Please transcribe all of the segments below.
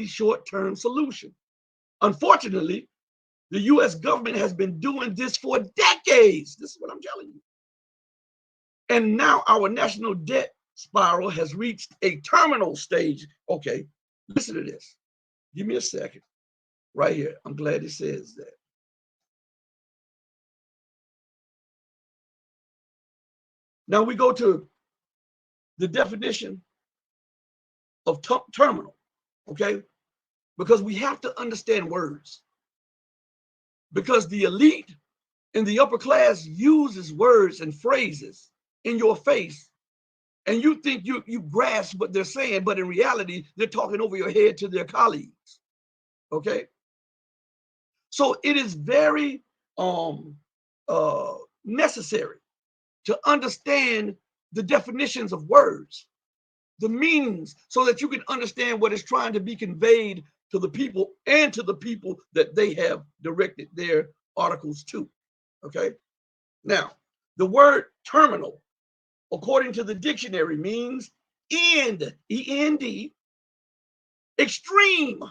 short-term solution. Unfortunately, the U.S. government has been doing this for decades. This is what I'm telling you. And now our national debt spiral has reached a terminal stage. Okay, listen to this. Give me a second. Right here. I'm glad it says that. Now we go to the definition of terminal, okay? Because we have to understand words. Because the elite and the upper class uses words and phrases in your face, and you think you grasp what they're saying, but in reality, they're talking over your head to their colleagues, okay? So it is very necessary to understand the definitions of words, the meanings, so that you can understand what is trying to be conveyed to the people and to the people that they have directed their articles to, okay? Now, the word terminal, according to the dictionary, means end, E-N-D, extreme,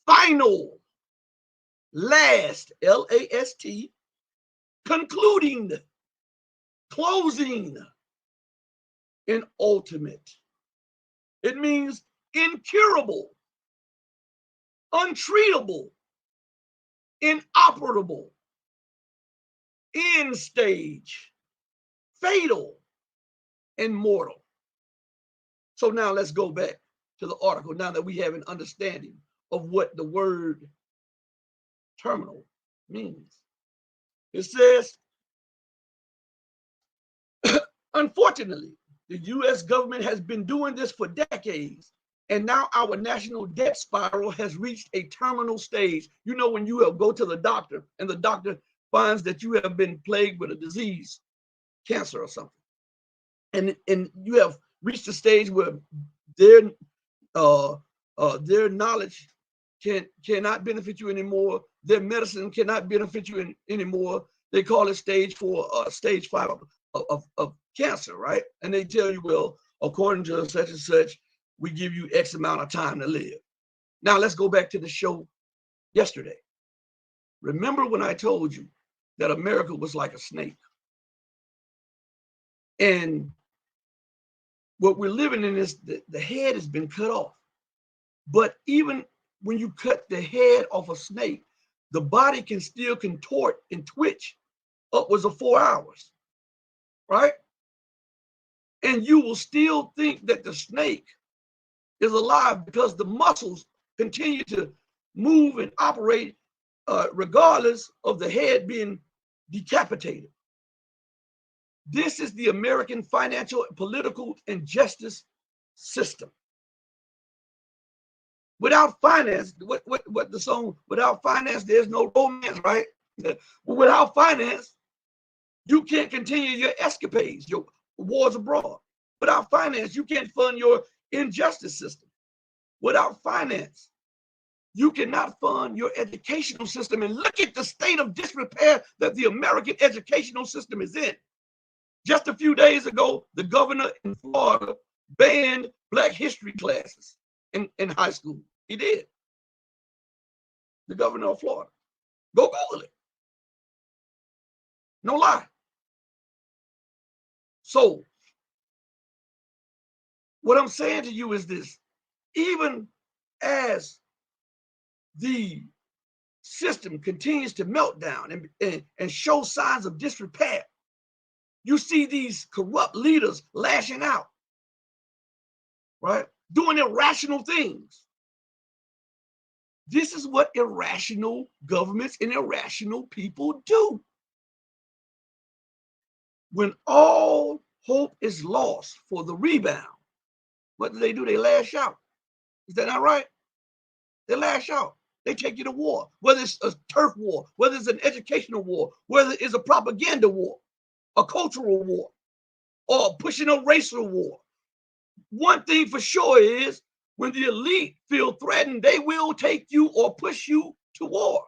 final, last, L-A-S-T, concluding, closing, and ultimate. It means incurable, untreatable, inoperable, end stage, fatal, and mortal. So now let's go back to the article now that we have an understanding of what the word terminal means. It says, unfortunately, the U.S. government has been doing this for decades, and now our national debt spiral has reached a terminal stage. You know, when you go to the doctor and the doctor finds that you have been plagued with a disease, cancer or something, and you have reached a stage where their knowledge cannot benefit you anymore. Their medicine cannot benefit you anymore. They call it stage 4, stage 5 of cancer, right? And they tell you, well, according to such and such, we give you X amount of time to live. Now let's go back to the show yesterday. Remember when I told you that America was like a snake? And what we're living in is the head has been cut off. But even when you cut the head off a snake, the body can still contort and twitch upwards of 4 hours, right? And you will still think that the snake is alive because the muscles continue to move and operate regardless of the head being decapitated. This is the American financial, political, and justice system. Without finance, what the song, without finance, there's no romance, right? Without finance, you can't continue your escapades, your wars abroad. Without finance, you can't fund your injustice system. Without finance, you cannot fund your educational system. And look at the state of disrepair that the American educational system is in. Just a few days ago, the governor in Florida banned Black history classes in high school. He did. The governor of Florida. Go Google it. No lie. So, what I'm saying to you is this: even as the system continues to melt down and show signs of disrepair, you see these corrupt leaders lashing out, right? Doing irrational things. This is what irrational governments and irrational people do. When all hope is lost for the rebound, what do? They lash out. Is that not right? They lash out. They take you to war, whether it's a turf war, whether it's an educational war, whether it's a propaganda war, a cultural war, or pushing a racial war. One thing for sure is when the elite feel threatened, they will take you or push you to war.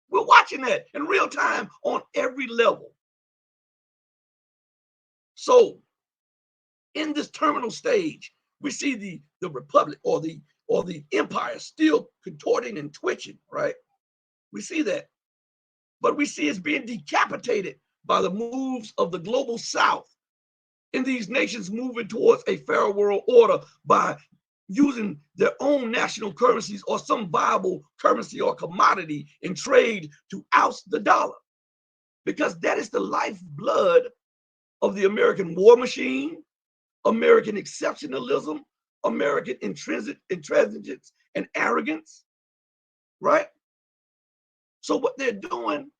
We're watching that in real time on every level. So in this terminal stage, We see the republic or the empire still contorting and twitching, right? We see that. But we see it's being decapitated by the moves of the global south in these nations moving towards a fair world order by using their own national currencies or some viable currency or commodity in trade to oust the dollar. Because that is the lifeblood of the American war machine, American exceptionalism, American intransigence and arrogance, right? So what they're doing,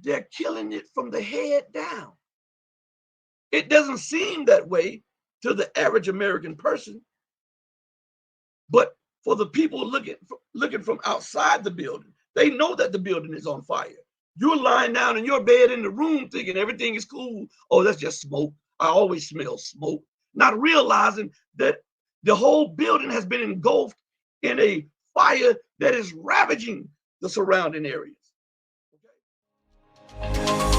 they're killing it from the head down. It doesn't seem that way to the average American person, but for the people looking from outside the building, they know that the building is on fire. You're lying down in your bed in the room thinking everything is cool. Oh, that's just smoke. I always smell smoke. Not realizing that the whole building has been engulfed in a fire that is ravaging the surrounding areas. Okay?